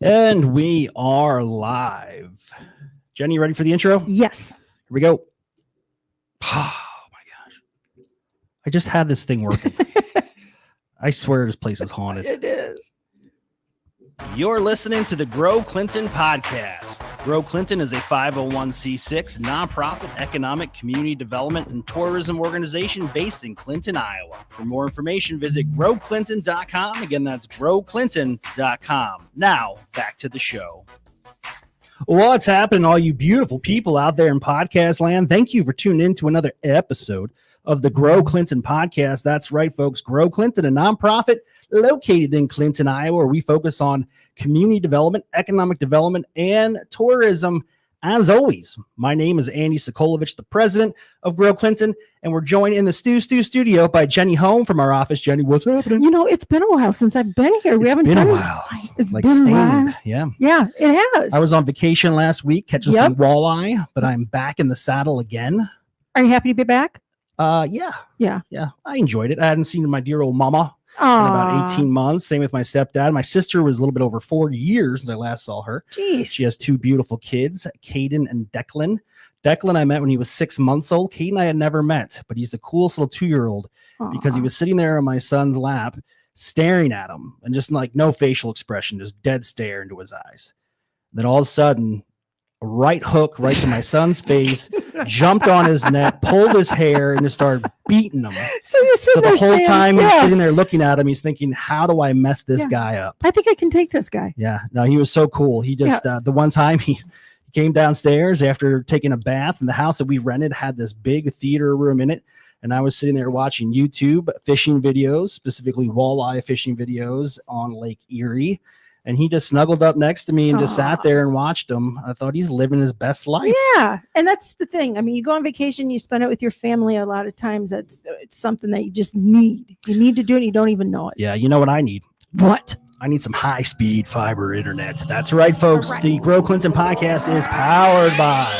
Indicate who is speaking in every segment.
Speaker 1: And we are live. Jenny, you ready for the intro? Here
Speaker 2: Yes.
Speaker 1: we go. Oh my gosh. I just had this thing working. I swear this place is haunted.
Speaker 2: It is.
Speaker 1: You're listening to the Grow Clinton podcast. Grow Clinton is a 501c6 nonprofit economic community development and tourism organization based in Clinton, Iowa. For more information, visit growclinton.com. Again, that's growclinton.com. Now, back to the show. What's happening, all you beautiful people out there in podcast land? Thank you for tuning in to another episode of the Grow Clinton podcast. That's right, folks. Grow Clinton, a nonprofit located in Clinton, Iowa, where we focus on community development, economic development, and tourism. As always, my name is Andy Sokolovich, the president of Grow Clinton, and we're joined in the studio by Jenny Home from our office. Jenny, what's happening?
Speaker 2: You know, it's been a while since I've been here. We haven't
Speaker 1: been
Speaker 2: done
Speaker 1: a while.
Speaker 2: It's
Speaker 1: like
Speaker 2: been a
Speaker 1: stained.
Speaker 2: while.
Speaker 1: Yeah.
Speaker 2: Yeah, it has.
Speaker 1: I was on vacation last week catching some walleye, but I'm back in the saddle again.
Speaker 2: Are you happy to be back?
Speaker 1: Yeah. I enjoyed it. I hadn't seen my dear old mama in about 18 months. Same with my stepdad. My sister was a little bit over 4 years since I last saw her.
Speaker 2: Jeez.
Speaker 1: She has two beautiful kids, Caden and Declan. Declan I met when he was 6 months old. Caden I had never met, but he's the coolest little 2-year-old because he was sitting there on my son's lap staring at him and just like no facial expression, just dead stare into his eyes. Then all of a sudden, a right hook right to my son's face, jumped on his neck, pulled his hair, and just started beating him.
Speaker 2: So
Speaker 1: the whole time he's sitting there looking at him, he's thinking, how do I mess this guy up?
Speaker 2: I think I can take this guy.
Speaker 1: Yeah, no, he was so cool. He just, the one time he came downstairs after taking a bath, and the house that we rented had this big theater room in it. And I was sitting there watching YouTube fishing videos, specifically walleye fishing videos on Lake Erie. And he just snuggled up next to me and just sat there and watched him. I thought he's living his best life.
Speaker 2: Yeah. And that's the thing. I mean, you go on vacation, you spend it with your family. A lot of times it's something that you just need. You need to do it and you don't even know it.
Speaker 1: Yeah. You know what I need?
Speaker 2: What?
Speaker 1: I need some high-speed fiber internet. That's right, folks.
Speaker 2: Right.
Speaker 1: The Grow Clinton podcast is powered by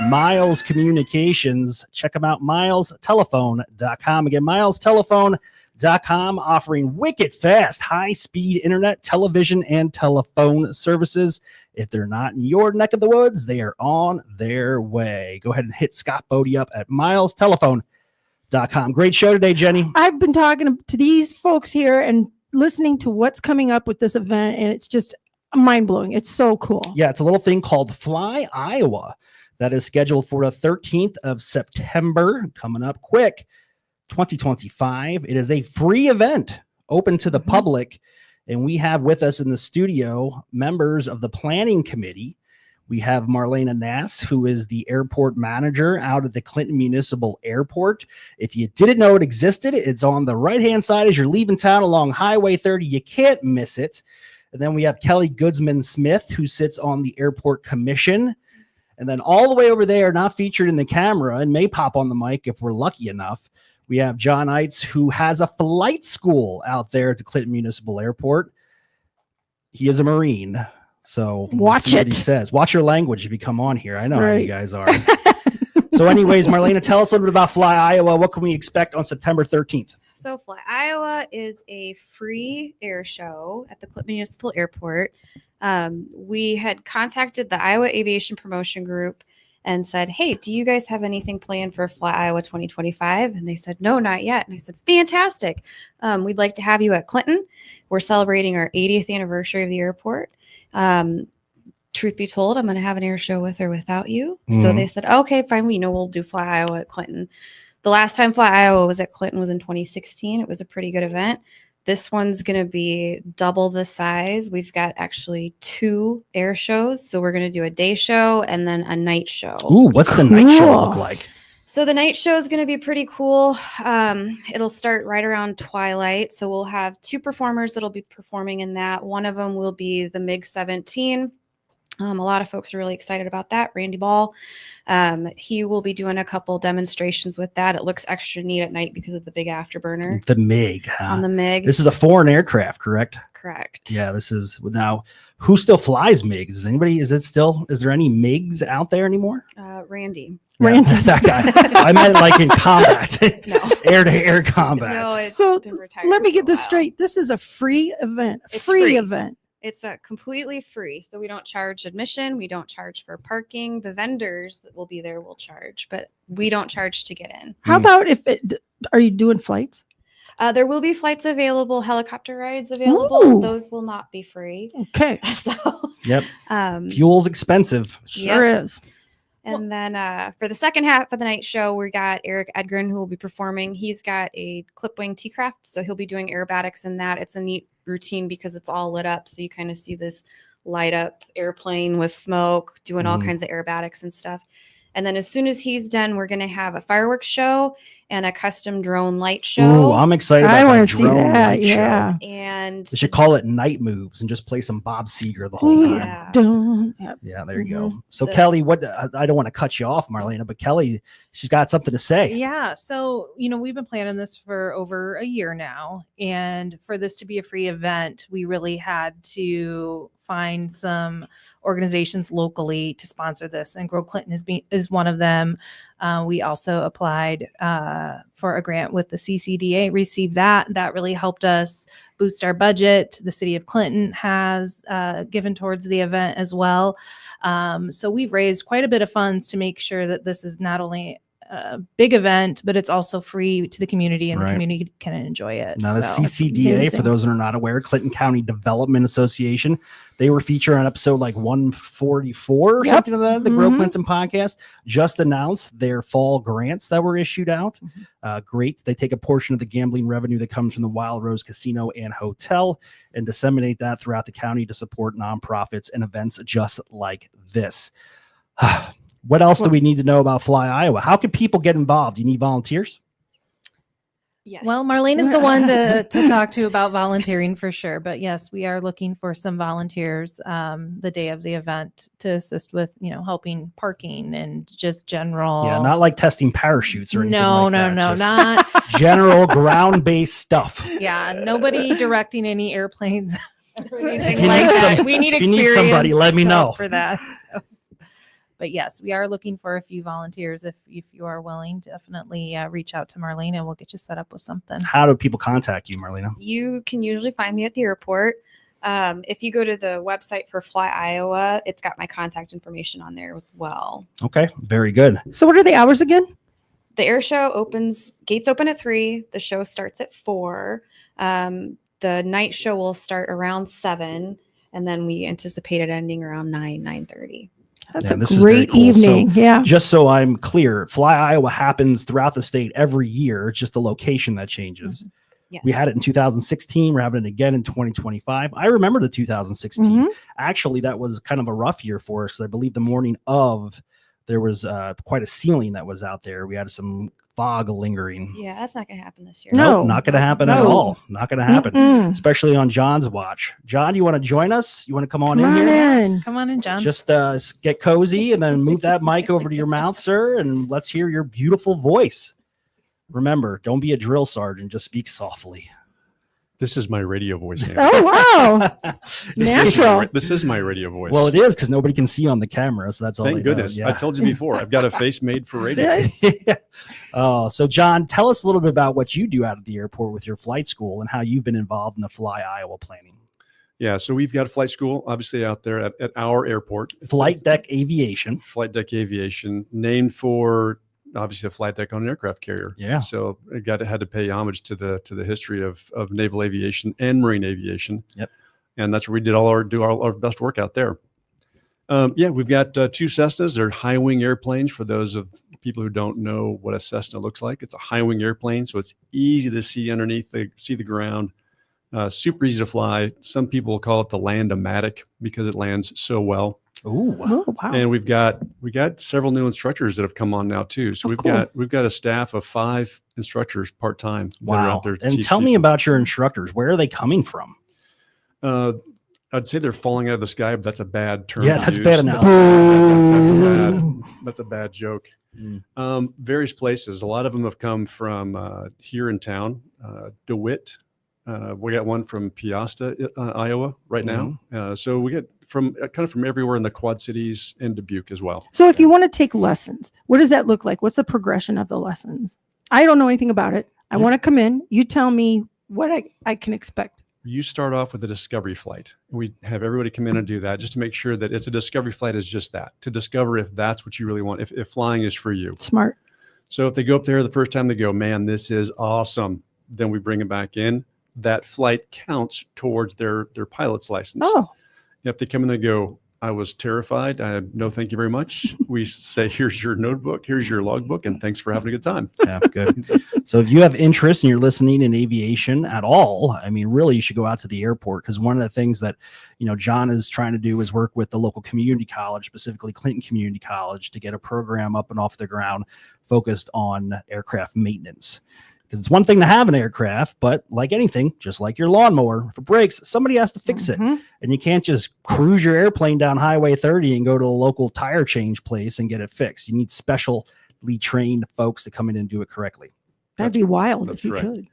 Speaker 1: Miles Communications. Check them out, milestelephone.com. Again, milestelephone.com, offering wicked fast, high-speed internet, television, and telephone services. If they're not in your neck of the woods, they are on their way. Go ahead and hit Scott Bodie up at milestelephone.com. Great show today, Jenny.
Speaker 2: I've been talking to these folks here and listening to what's coming up with this event, and it's just mind-blowing. It's so cool.
Speaker 1: Yeah, it's a little thing called Fly Iowa that is scheduled for the 13th of September, coming up quick, 2025. It is a free event open to the public, and we have with us in the studio members of the planning committee. We have Marlena Nass, who is the airport manager out at the Clinton Municipal Airport. If you didn't know it existed, it's on the right-hand side as you're leaving town along Highway 30. You can't miss it. And then we have Kelly Goodsman-Smith, who sits on the Airport Commission. And then all the way over there, not featured in the camera and may pop on the mic if we're lucky enough, we have John Eitz, who has a flight school out there at the Clinton Municipal Airport. He is a Marine. So
Speaker 2: watch it.
Speaker 1: He says, watch your language if you come on here. I know how you guys are. So anyways, Marlena, tell us a little bit about Fly Iowa. What can we expect on September 13th?
Speaker 3: So Fly Iowa is a free air show at the Clinton Municipal Airport. We had contacted the Iowa Aviation Promotion Group and said, hey, do you guys have anything planned for Fly Iowa 2025? And they said, no, not yet. And I said, fantastic. We'd like to have you at Clinton. We're celebrating our 80th anniversary of the airport. Truth be told, I'm going to have an air show with or without you. So they said, okay, fine. We'll do Fly Iowa at Clinton. The last time Fly Iowa was at Clinton was in 2016. It was a pretty good event. This one's going to be double the size. We've got actually 2 air shows. So we're going to do a day show and then a night show.
Speaker 1: Ooh, what's the night show look like?
Speaker 3: So the night show is going to be pretty cool. It'll start right around twilight. So we'll have 2 performers that'll be performing in that. One of them will be the MiG-17. A lot of folks are really excited about that. Randy Ball. He will be doing a couple demonstrations with that. It looks extra neat at night because of the big afterburner.
Speaker 1: The MiG. Huh?
Speaker 3: On the MiG.
Speaker 1: This is a foreign aircraft, correct?
Speaker 3: Correct.
Speaker 1: Yeah, this is now. Who still flies MiGs? Is there any MiGs out there anymore?
Speaker 3: Randy.
Speaker 1: Yeah,
Speaker 2: Randy.
Speaker 1: That guy. I meant like in combat.
Speaker 3: No.
Speaker 1: Air-to-air combat.
Speaker 3: No, it's
Speaker 2: So
Speaker 3: been retired
Speaker 2: let me
Speaker 3: for
Speaker 2: get
Speaker 3: a
Speaker 2: this
Speaker 3: while.
Speaker 2: straight. This is a free event.
Speaker 3: It's
Speaker 2: Free
Speaker 3: free.
Speaker 2: event.
Speaker 3: It's completely free. So we don't charge admission. We don't charge for parking. The vendors that will be there will charge, but we don't charge to get in.
Speaker 2: How about are you doing flights?
Speaker 3: There will be flights available, helicopter rides available.
Speaker 2: Ooh.
Speaker 3: Those will not be free.
Speaker 2: Okay.
Speaker 3: So,
Speaker 1: Yep.
Speaker 3: um,
Speaker 1: Fuel's expensive.
Speaker 2: Sure is.
Speaker 3: and then for the second half of the night show, we got Eric Edgren, who will be performing. He's got a clip-wing T-craft, so he'll be doing aerobatics in that. It's a neat routine because it's all lit up, so you kind of see this light up airplane with smoke doing all kinds of aerobatics and stuff. And then as soon as he's done, we're going to have a fireworks show and a custom drone light show.
Speaker 1: Ooh, I'm excited about
Speaker 2: I
Speaker 1: that
Speaker 2: want to see
Speaker 1: drone
Speaker 2: that.
Speaker 1: light
Speaker 2: Yeah.
Speaker 1: show.
Speaker 3: And
Speaker 1: They should call it Night Moves and just play some Bob Seger the whole time.
Speaker 3: Yeah.
Speaker 2: Dun. Yep.
Speaker 1: Yeah, there you go.
Speaker 2: Mhm.
Speaker 1: So Kelly, what I don't want to cut you off, Marlena, but Kelly, she's got something to say.
Speaker 4: Yeah. So, we've been planning this for over a year now. And for this to be a free event, we really had to find some organizations locally to sponsor this. And Grow Clinton is one of them. We also applied for a grant with the CCDA, received that. That really helped us boost our budget. The city of Clinton has given towards the event as well. So we've raised quite a bit of funds to make sure that this is not only a big event, but it's also free to the community and
Speaker 1: Right.
Speaker 4: the community can enjoy it.
Speaker 1: Now, the
Speaker 4: So-
Speaker 1: CCDA,
Speaker 2: amazing.
Speaker 1: for those that are not aware, Clinton County Development Association, they were featured on episode like 144 or
Speaker 2: Yep.
Speaker 1: something like that, the Grow
Speaker 2: Mhm.
Speaker 1: Clinton podcast, just announced their fall grants that were issued out. Great. They take a portion of the gambling revenue that comes from the Wild Rose Casino and Hotel and disseminate that throughout the county to support nonprofits and events just like this. What else do we need to know about Fly Iowa? How can people get involved? You need volunteers?
Speaker 3: yes.
Speaker 4: Well, Marlene is the one to talk to about volunteering for sure. But yes, we are looking for some volunteers the day of the event to assist with, helping parking and just general.
Speaker 1: Yeah, not like testing parachutes or anything
Speaker 4: no,
Speaker 1: like
Speaker 4: no,
Speaker 1: that.
Speaker 4: no,
Speaker 1: Just
Speaker 4: not.
Speaker 1: general ground-based stuff.
Speaker 4: Yeah, nobody directing any airplanes. or anything
Speaker 1: If you
Speaker 4: like
Speaker 1: need
Speaker 4: that.
Speaker 1: some-
Speaker 4: We need
Speaker 1: if you need somebody,
Speaker 4: experienced
Speaker 1: let me know.
Speaker 4: help for that. So. But yes, we are looking for a few volunteers. If you are willing, definitely reach out to Marlene and we'll get you set up with something.
Speaker 1: How do people contact you, Marlena?
Speaker 3: You can usually find me at the airport. If you go to the website for Fly Iowa, it's got my contact information on there as well.
Speaker 1: Okay, very good.
Speaker 2: So what are the hours again?
Speaker 3: The air show gates open at 3. The show starts at 4. The night show will start around 7. And then we anticipate it ending around 9:30.
Speaker 2: That's
Speaker 1: Yeah,
Speaker 2: a
Speaker 1: this is very
Speaker 2: great
Speaker 1: cool. So-
Speaker 2: evening. Yeah.
Speaker 1: Just so I'm clear, Fly Iowa happens throughout the state every year. It's just a location that changes.
Speaker 3: Yes.
Speaker 1: We had it in 2016. We're having it again in 2025. I remember the 2016.
Speaker 2: Mhm.
Speaker 1: Actually, that was kind of a rough year for us because I believe the morning of there was quite a ceiling that was out there. We had some fog lingering.
Speaker 3: Yeah, that's not going to happen this year.
Speaker 2: No.
Speaker 1: Nope, not going to happen at
Speaker 2: No.
Speaker 1: all. Not going to happen,
Speaker 2: Mm-mm.
Speaker 1: especially on John's watch. John, you want to join us? You want to come on
Speaker 2: Come
Speaker 1: in
Speaker 2: on
Speaker 1: here?
Speaker 2: in.
Speaker 4: Come on in, John.
Speaker 1: Just get cozy and then move that mic over to your mouth, sir, and let's hear your beautiful voice. Remember, don't be a drill sergeant. Just speak softly.
Speaker 5: This is my radio voice. Andy.
Speaker 2: Oh, wow. Natural.
Speaker 5: This is my radio voice.
Speaker 1: Well, it is because nobody can see on the camera, so that's all.
Speaker 5: Thank
Speaker 1: they know.
Speaker 5: goodness.
Speaker 1: Yeah.
Speaker 5: I told you before, I've got a face made for radio.
Speaker 1: Oh, so John, tell us a little bit about what you do out at the airport with your flight school and how you've been involved in the Fly Iowa planning.
Speaker 5: Yeah, so we've got a flight school, obviously, out there at our airport. It's
Speaker 1: Flight Deck Aviation.
Speaker 5: Flight Deck Aviation, named for obviously a flight deck on an aircraft carrier.
Speaker 1: Yeah.
Speaker 5: So it had to pay homage to the history of naval aviation and marine aviation.
Speaker 1: Yep.
Speaker 5: And that's where we did all our best work out there. We've got 2 Cessnas. They're high wing airplanes. For those of people who don't know what a Cessna looks like, it's a high wing airplane, so it's easy to see underneath. They see the ground. Super easy to fly. Some people call it the Land-O-Matic because it lands so well.
Speaker 1: Ooh.
Speaker 2: Oh, wow.
Speaker 5: And we got several new instructors that have come on now too. So
Speaker 2: Oh,
Speaker 5: we've got a staff of 5 instructors part time that are
Speaker 1: Wow.
Speaker 5: out there. to
Speaker 1: And
Speaker 5: teach
Speaker 1: tell me
Speaker 5: people.
Speaker 1: about your instructors. Where are they coming from?
Speaker 5: I'd say they're falling out of the sky, but that's a bad term.
Speaker 1: Yeah,
Speaker 5: to
Speaker 1: that's
Speaker 5: use.
Speaker 1: bad enough.
Speaker 5: That's a bad joke.
Speaker 1: Mm.
Speaker 5: Various places. A lot of them have come from here in town, DeWitt. We got one from Piasta, Iowa, right now. So we get from everywhere in the Quad Cities and Dubuque as well.
Speaker 2: So if you want to take lessons, what does that look like? What's the progression of the lessons? I don't know anything about it. I want to come in. You tell me what I can expect.
Speaker 5: you start off with a discovery flight. We have everybody come in and do that just to make sure that it's a discovery flight is just that, to discover if that's what you really want, if flying is for you.
Speaker 2: Smart.
Speaker 5: So if they go up there the first time, they go, man, this is awesome. Then we bring them back in. That flight counts towards their pilot's license.
Speaker 2: Oh,
Speaker 5: If they come in and go, I was terrified. No, thank you very much. We say, here's your notebook, here's your logbook, and thanks for having a good time.
Speaker 1: Yeah, good. So if you have interest and you're listening in aviation at all, I mean, really, you should go out to the airport, because one of the things that, John is trying to do is work with the local community college, specifically Clinton Community College, to get a program up and off the ground focused on aircraft maintenance. Because it's one thing to have an aircraft, but like anything, just like your lawnmower, if it breaks, somebody has to fix it.
Speaker 2: Mhm.
Speaker 1: And you can't just cruise your airplane down Highway 30 and go to a local tire change place and get it fixed. You need specially trained folks to come in and do it correctly.
Speaker 2: That'd be wild
Speaker 5: That's
Speaker 2: if you
Speaker 5: right.
Speaker 2: could.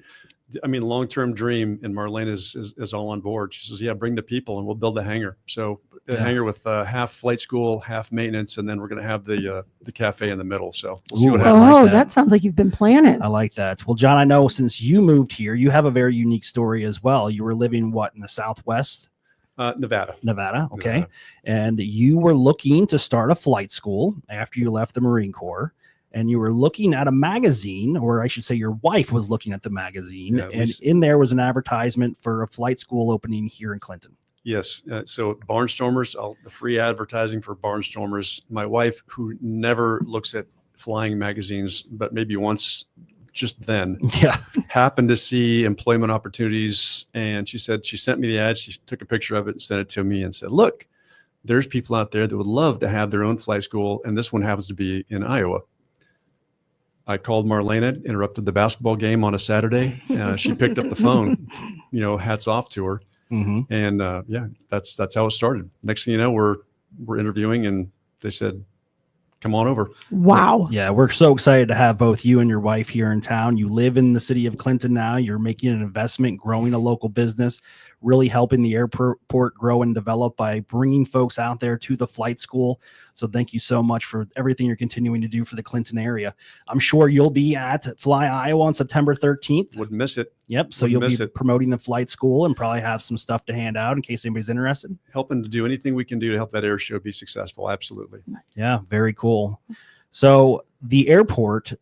Speaker 5: I mean, long-term dream, and Marlene is all on board. She says, yeah, bring the people and we'll build a hangar. So a
Speaker 1: Yeah.
Speaker 5: hangar with half flight school, half maintenance, and then we're going to have the cafe in the middle. So we'll see
Speaker 1: Ooh,
Speaker 5: what
Speaker 1: I
Speaker 5: happens.
Speaker 1: like
Speaker 2: Oh,
Speaker 1: that.
Speaker 2: that sounds like you've been planning.
Speaker 1: I like that. Well, John, I know since you moved here, you have a very unique story as well. You were living, in the Southwest?
Speaker 5: Nevada.
Speaker 1: Nevada. Okay.
Speaker 5: Nevada.
Speaker 1: And you were looking to start a flight school after you left the Marine Corps. And you were looking at a magazine, or I should say your wife was looking at the magazine.
Speaker 5: Yeah,
Speaker 1: and in there was an advertisement for a flight school opening here in Clinton.
Speaker 5: Yes. So Barnstormers, the free advertising for Barnstormers. My wife, who never looks at flying magazines, but maybe once just then,
Speaker 1: Yeah.
Speaker 5: happened to see employment opportunities. And she said, she sent me the ad. She took a picture of it and sent it to me and said, look, there's people out there that would love to have their own flight school. And this one happens to be in Iowa. I called Marlena, interrupted the basketball game on a Saturday. She picked up the phone, hats off to her.
Speaker 1: Mm-hmm.
Speaker 5: And yeah, that's how it started. Next thing you know, we're interviewing, and they said, come on over.
Speaker 2: Wow.
Speaker 1: Yeah, we're so excited to have both you and your wife here in town. You live in the city of Clinton now. You're making an investment, growing a local business, really helping the airport grow and develop by bringing folks out there to the flight school. So thank you so much for everything you're continuing to do for the Clinton area. I'm sure you'll be at Fly Iowa on September 13th.
Speaker 5: Wouldn't miss it.
Speaker 1: Yep. So
Speaker 5: Wouldn't
Speaker 1: you'll be
Speaker 5: miss it.
Speaker 1: promoting the flight school and probably have some stuff to hand out in case anybody's interested.
Speaker 5: Helping to do anything we can do to help that air show be successful. Absolutely.
Speaker 1: Yeah, very cool. So the airport,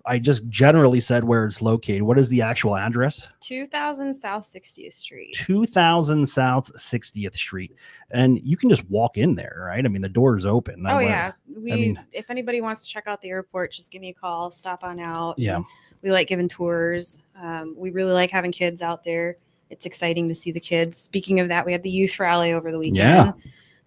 Speaker 1: I just generally said where it's located. What is the actual address?
Speaker 3: 2000 South 60th Street.
Speaker 1: 2000 South 60th Street. And you can just walk in there, right? I mean, the door is open.
Speaker 3: Oh yeah.
Speaker 1: mean-
Speaker 3: If anybody wants to check out the airport, just give me a call, stop on out.
Speaker 1: Yeah.
Speaker 3: And we like giving tours. We really like having kids out there. It's exciting to see the kids. Speaking of that, we had the youth rally over the weekend.
Speaker 1: Yeah.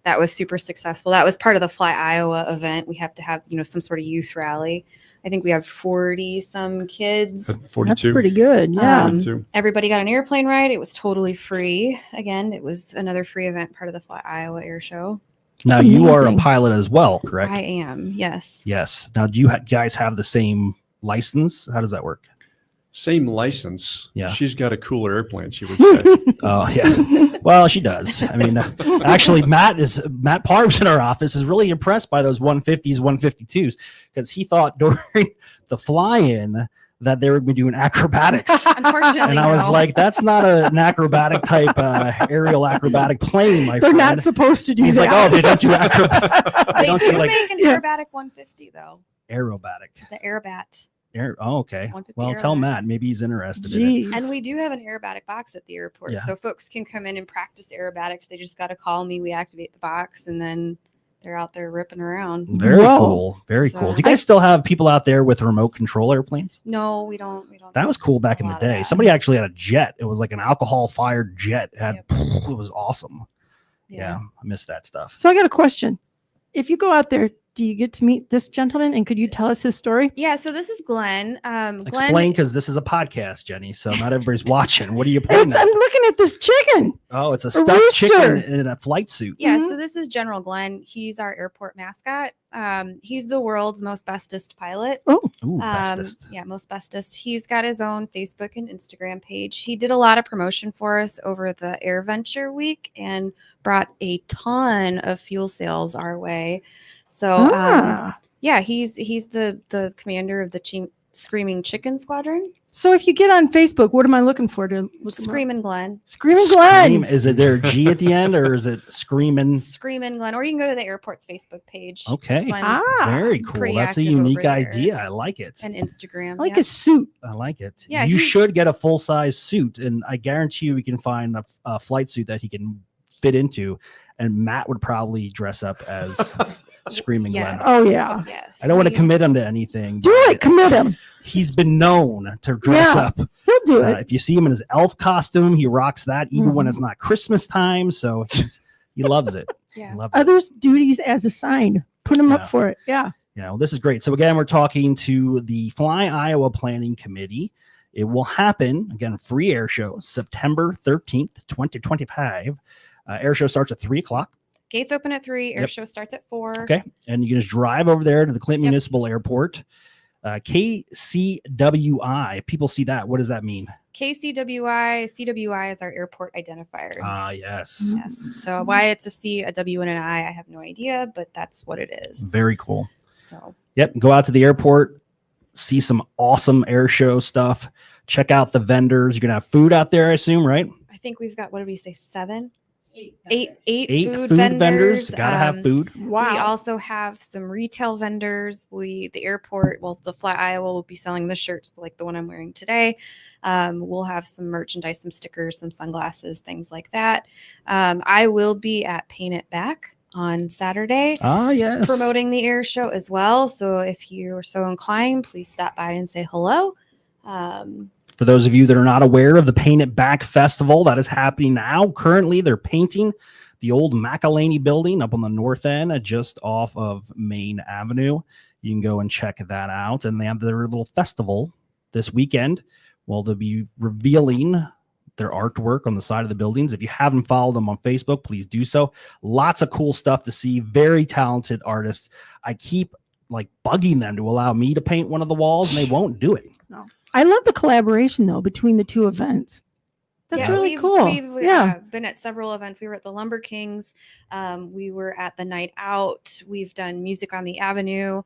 Speaker 3: That was super successful. That was part of the Fly Iowa event. We have to have, some sort of youth rally. I think we had 40 some kids.
Speaker 5: 42.
Speaker 2: That's pretty good. Yeah.
Speaker 5: 42.
Speaker 3: Everybody got an airplane ride. It was totally free. Again, it was another free event, part of the Fly Iowa Air Show.
Speaker 1: Now,
Speaker 2: That's
Speaker 1: you are a
Speaker 2: amazing.
Speaker 1: pilot as well, correct?
Speaker 3: I am, yes.
Speaker 1: Yes. Now, do you guys have the same license? How does that work?
Speaker 5: Same license.
Speaker 1: Yeah.
Speaker 5: She's got a cooler airplane, she would say.
Speaker 1: Oh, yeah. Well, she does. I mean, actually, Matt Parves in our office is really impressed by those 150s, 152s, because he thought during the fly-in that they would be doing acrobatics.
Speaker 3: Unfortunately,
Speaker 1: And I was
Speaker 3: no.
Speaker 1: like, that's not an acrobatic type aerial acrobatic plane, my
Speaker 2: They're
Speaker 1: friend.
Speaker 2: not supposed to do
Speaker 1: He's
Speaker 2: that.
Speaker 1: like, oh, they don't do acrobatic.
Speaker 3: They
Speaker 1: don't
Speaker 3: do
Speaker 1: do like
Speaker 3: make an
Speaker 2: Yeah.
Speaker 3: aerobatic 150 though.
Speaker 1: aerobatic.
Speaker 3: The Airbat.
Speaker 1: Oh, okay.
Speaker 3: 150
Speaker 1: Well, tell
Speaker 3: aerobatic.
Speaker 1: Matt. Maybe he's interested in it.
Speaker 2: Jeez.
Speaker 3: And we do have an aerobatic box at the airport.
Speaker 1: Yeah.
Speaker 3: So folks can come in and practice aerobatics. They just got to call me. We activate the box and then they're out there ripping around.
Speaker 1: Very
Speaker 2: Whoa.
Speaker 1: cool. Very
Speaker 3: So-
Speaker 1: cool. Do you guys still have people out there with remote control airplanes?
Speaker 3: No, we don't.
Speaker 1: That was cool back in
Speaker 3: A
Speaker 1: the
Speaker 3: lot of
Speaker 1: day.
Speaker 3: that.
Speaker 1: Somebody actually had a jet. It was like an alcohol fired jet. It had,
Speaker 3: Yep.
Speaker 1: It was awesome. Yeah. I miss that stuff.
Speaker 2: So I got a question. If you go out there, do you get to meet this gentleman? And could you tell us his story?
Speaker 3: Yeah. So this is Glenn. Glenn.
Speaker 1: Explain, because this is a podcast, Jenny. So not everybody's watching. What are you pointing
Speaker 2: I'm
Speaker 1: at?
Speaker 2: looking at this chicken.
Speaker 1: Oh, it's a
Speaker 2: a
Speaker 1: stuffed chicken
Speaker 2: rooster.
Speaker 1: in a flight suit.
Speaker 3: Yeah,
Speaker 2: Mhm.
Speaker 3: so this is General Glenn. He's our airport mascot. He's the world's most bestest pilot.
Speaker 2: Oh,
Speaker 1: Ooh, bestest.
Speaker 3: Yeah, most bestest. He's got his own Facebook and Instagram page. He did a lot of promotion for us over the Air Venture week and brought a ton of fuel sales our way. So
Speaker 2: ah,
Speaker 3: yeah, he's the commander of the Screaming Chicken Squadron,
Speaker 2: So if you get on Facebook, what am I looking for to look
Speaker 3: Screaming Glenn,
Speaker 2: Screaming
Speaker 1: Scream,
Speaker 2: Glenn.
Speaker 1: is it there a G at the end or is it screaming?
Speaker 3: Screaming Glenn, or you can go to the airport's Facebook page.
Speaker 1: Okay.
Speaker 3: Glenn's
Speaker 1: Very cool.
Speaker 3: pretty
Speaker 1: That's a
Speaker 3: active
Speaker 1: unique
Speaker 3: over there.
Speaker 1: idea. I like it.
Speaker 3: And Instagram.
Speaker 2: I like
Speaker 3: yeah.
Speaker 2: his suit.
Speaker 1: I like it.
Speaker 3: Yeah,
Speaker 1: you
Speaker 3: he's-
Speaker 1: should get a full size suit, and I guarantee you we can find a flight suit that he can fit into. And Matt would probably dress up as Screaming
Speaker 3: Yeah.
Speaker 1: Glenn.
Speaker 2: Oh yeah.
Speaker 3: Yes.
Speaker 1: I don't want to
Speaker 3: we-
Speaker 1: commit him to anything.
Speaker 2: Do
Speaker 1: but
Speaker 2: it. Commit him.
Speaker 1: He's been known to dress
Speaker 2: Yeah.
Speaker 1: up.
Speaker 2: He'll do it.
Speaker 1: If you see him in his elf costume, he rocks that even when
Speaker 2: Mhm.
Speaker 1: it's not Christmas time. So he loves it.
Speaker 3: Yeah.
Speaker 1: He loves it.
Speaker 2: Others' duties as assigned. Put him
Speaker 1: Yeah.
Speaker 2: up for it. Yeah.
Speaker 1: This is great. So again, we're talking to the Fly Iowa Planning Committee. It will happen again, free air show, September 13th, 2025. Air show starts at 3:00.
Speaker 3: Gates open at 3. Air
Speaker 1: Yep.
Speaker 3: show starts at 4.
Speaker 1: Okay. And you can just drive over there to the Clinton
Speaker 3: Yep.
Speaker 1: Municipal Airport. KCWI. People see that. What does that mean?
Speaker 3: KCWI, CWI is our airport identifier.
Speaker 1: Yes.
Speaker 3: Yes. So why it's a C, a W, and an I have no idea, but that's what it is.
Speaker 1: Very cool.
Speaker 3: So
Speaker 1: Yep. Go out to the airport, see some awesome air show stuff. Check out the vendors. You're going to have food out there, I assume, right?
Speaker 3: I think we've got, what did we say, 7?
Speaker 4: Eight.
Speaker 3: Eight
Speaker 1: Food
Speaker 3: food
Speaker 1: vendors.
Speaker 3: vendors.
Speaker 1: Gotta have food.
Speaker 2: Wow.
Speaker 3: We also have some retail vendors. The airport, the Fly Iowa will be selling the shirts like the one I'm wearing today. We'll have some merchandise, some stickers, some sunglasses, things like that. I will be at Paint It Back on Saturday
Speaker 1: Yes.
Speaker 3: promoting the air show as well. So if you're so inclined, please stop by and say hello.
Speaker 1: For those of you that are not aware of the Paint It Back Festival that is happening now, currently they're painting the old McElhaney building up on the north end, just off of Main Avenue. You can go and check that out. And they have their little festival this weekend. Well, they'll be revealing their artwork on the side of the buildings. If you haven't followed them on Facebook, please do so. Lots of cool stuff to see. Very talented artists. I keep bugging them to allow me to paint one of the walls, and they won't do it.
Speaker 2: I love the collaboration though between the two events. That's really
Speaker 3: we've-
Speaker 2: cool.
Speaker 3: We've
Speaker 2: Yeah.
Speaker 3: been at several events. We were at the Lumber Kings. We were at the Night Out. We've done Music on the Avenue.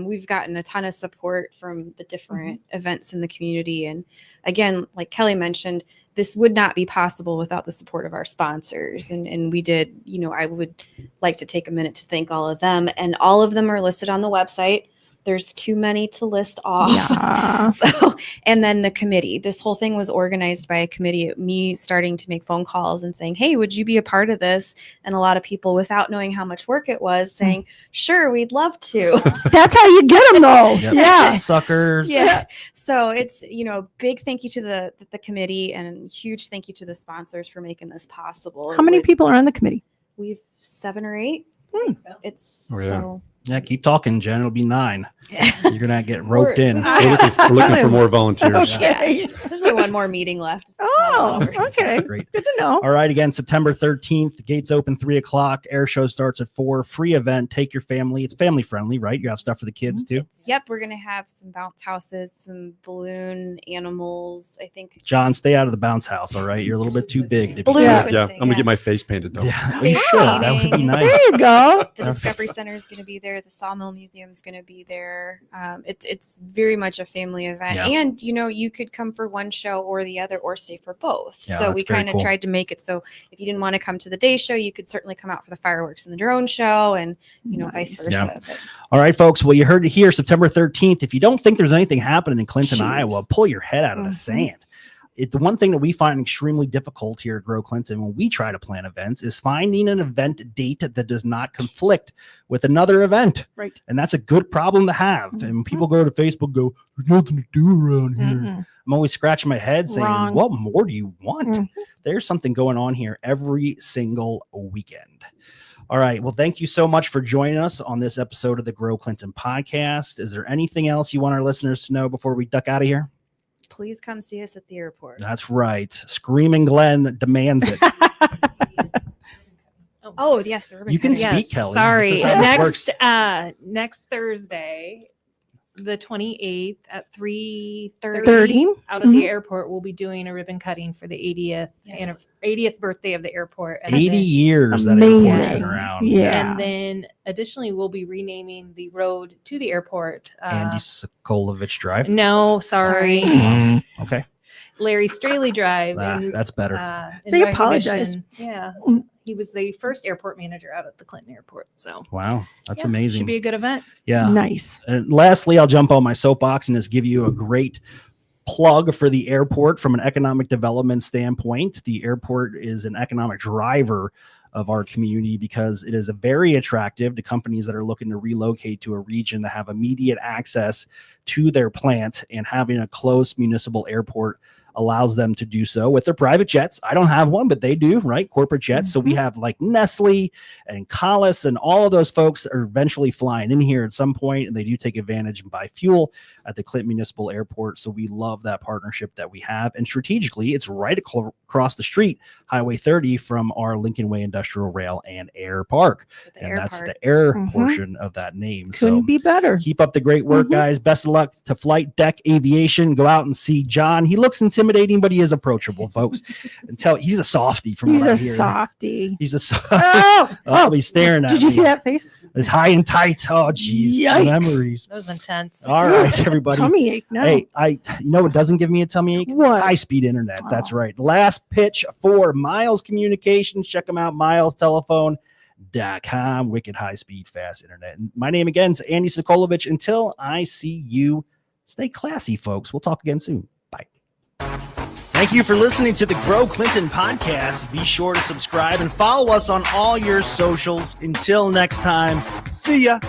Speaker 3: We've gotten a ton of support from the different events in the community. And again, like Kelly mentioned, this would not be possible without the support of our sponsors. And we did, I would like to take a minute to thank all of them. And all of them are listed on the website. There's too many to list off.
Speaker 2: Yeah.
Speaker 3: So, and then the committee, this whole thing was organized by a committee, me starting to make phone calls and saying, hey, would you be a part of this? And a lot of people, without knowing how much work it was, saying, sure, we'd love to.
Speaker 2: That's how you get them though.
Speaker 1: Yep.
Speaker 2: Yeah.
Speaker 1: Suckers.
Speaker 3: Yeah. So it's, big thank you to the committee and huge thank you to the sponsors for making this possible.
Speaker 2: How many people are on the committee?
Speaker 3: We've 7 or 8. It's
Speaker 5: Oh, yeah.
Speaker 3: so.
Speaker 1: Yeah, keep talking, Jen. It'll be 9.
Speaker 3: Yeah.
Speaker 1: You're gonna get roped in.
Speaker 5: We're looking for more volunteers.
Speaker 2: Okay.
Speaker 3: There's only one more meeting left.
Speaker 2: Oh, okay.
Speaker 1: Great.
Speaker 2: Good to know.
Speaker 1: All right. Again, September 13th. The gates open 3:00. Air show starts at 4. Free event. Take your family. It's family friendly, right? You have stuff for the kids too.
Speaker 3: Yep, we're gonna have some bounce houses, some balloon animals. I think
Speaker 1: John, stay out of the bounce house. All right. You're a little bit too big. To be
Speaker 3: Balloon
Speaker 1: there.
Speaker 3: twisting.
Speaker 5: Yeah, I'm gonna get my face painted though.
Speaker 1: Yeah, you should. That would be
Speaker 3: Painting.
Speaker 1: nice.
Speaker 2: There you go.
Speaker 3: the Discovery Center is gonna be there. The Sawmill Museum is gonna be there. It's very much a family event,
Speaker 1: Yeah.
Speaker 3: and you could come for one show or the other, or stay for both.
Speaker 1: Yeah,
Speaker 3: so
Speaker 1: that's
Speaker 3: we
Speaker 1: very
Speaker 3: kind of
Speaker 1: cool.
Speaker 3: tried to make it so if you didn't want to come to the day show, you could certainly come out for the fireworks and the drone show, and vice
Speaker 2: Nice.
Speaker 3: versa.
Speaker 1: Yeah.
Speaker 3: But
Speaker 1: All right, folks. Well, you heard it here, September 13th. If you don't think there's anything happening in Clinton,
Speaker 2: Jeez.
Speaker 1: Iowa, pull your head out of the
Speaker 2: Mhm.
Speaker 1: sand. The one thing that we find extremely difficult here at Grow Clinton when we try to plan events is finding an event date that does not conflict with another event.
Speaker 2: Right.
Speaker 1: And that's a good problem to have. And when people go to Facebook and go, there's nothing to do around here.
Speaker 2: Mm-mm.
Speaker 1: I'm always scratching my head saying,
Speaker 2: Wrong.
Speaker 1: what more do you want?
Speaker 2: Mhm.
Speaker 1: There's something going on here every single weekend. All right. Well, thank you so much for joining us on this episode of the Grow Clinton podcast. Is there anything else you want our listeners to know before we duck out of here?
Speaker 3: please come see us at the airport.
Speaker 1: That's right. Screaming Glenn demands it.
Speaker 3: Oh yes, the ribbon
Speaker 1: You can
Speaker 3: cutting.
Speaker 1: speak, Kelly.
Speaker 4: Sorry.
Speaker 1: This is how this works.
Speaker 4: Next Thursday, the 28th at 3:30
Speaker 2: 30.
Speaker 4: out at
Speaker 2: Mhm.
Speaker 4: the airport, we'll be doing a ribbon cutting for the 80th
Speaker 3: Yes.
Speaker 4: 80th birthday of the airport.
Speaker 1: 80
Speaker 4: then,
Speaker 1: years that airport's been
Speaker 2: Amazing.
Speaker 1: around.
Speaker 2: Yeah.
Speaker 4: and then additionally, we'll be renaming the road to the airport.
Speaker 1: Andy Sokolovich Drive.
Speaker 4: No, sorry.
Speaker 1: Okay.
Speaker 4: Larry Straley Drive.
Speaker 1: That's better.
Speaker 4: In
Speaker 2: They
Speaker 4: recognition-
Speaker 2: apologized.
Speaker 4: Yeah.
Speaker 2: Mm.
Speaker 4: He was the first airport manager out at the Clinton Airport. So
Speaker 1: Wow. That's
Speaker 4: yeah,
Speaker 1: amazing.
Speaker 4: Should be a good event.
Speaker 1: Yeah.
Speaker 2: Nice.
Speaker 1: And lastly, I'll jump on my soapbox and just give you a great plug for the airport from an economic development standpoint. The airport is an economic driver of our community because it is a very attractive to companies that are looking to relocate to a region that have immediate access to their plant, and having a close municipal airport allows them to do so with their private jets. I don't have one, but they do, right? Corporate jets. So we have like Nestle and Collis and all of those folks are eventually flying in here at some point, and they do take advantage and buy fuel at the Clinton Municipal Airport. So we love that partnership that we have. And strategically, it's right across the street, Highway 30, from our Lincoln Way Industrial Rail and Air Park.
Speaker 3: The
Speaker 1: And
Speaker 3: air
Speaker 1: that's
Speaker 3: part.
Speaker 1: the air
Speaker 2: Mhm.
Speaker 1: portion of that name.
Speaker 2: Couldn't
Speaker 1: So
Speaker 2: be better.
Speaker 1: keep up the great work,
Speaker 2: Mhm.
Speaker 1: guys. Best of luck to Flight Deck Aviation. Go out and see John. He looks intimidating, but he is approachable, folks. Until he's a softie from
Speaker 2: He's
Speaker 1: what I
Speaker 2: a
Speaker 1: hear.
Speaker 2: softie.
Speaker 1: He's a softie.
Speaker 2: Oh,
Speaker 1: Oh, he's staring at
Speaker 2: did you
Speaker 1: me.
Speaker 2: see that face?
Speaker 1: It's high and tight. Oh, geez.
Speaker 2: Yikes.
Speaker 1: Memories.
Speaker 4: That was intense.
Speaker 1: All right, everybody.
Speaker 2: Tummy ache. No.
Speaker 1: Hey, you know what doesn't give me a tummy ache?
Speaker 2: What?
Speaker 1: High-speed internet. That's
Speaker 2: Oh.
Speaker 1: right. Last pitch for Miles Communications. Check them out, milestelephone.com. Wicked high-speed, fast internet. And my name again is Andy Sokolovich. Until I see you, stay classy, folks. We'll talk again soon. Bye. Thank you for listening to the Grow Clinton podcast. Be sure to subscribe and follow us on all your socials. Until next time, see ya.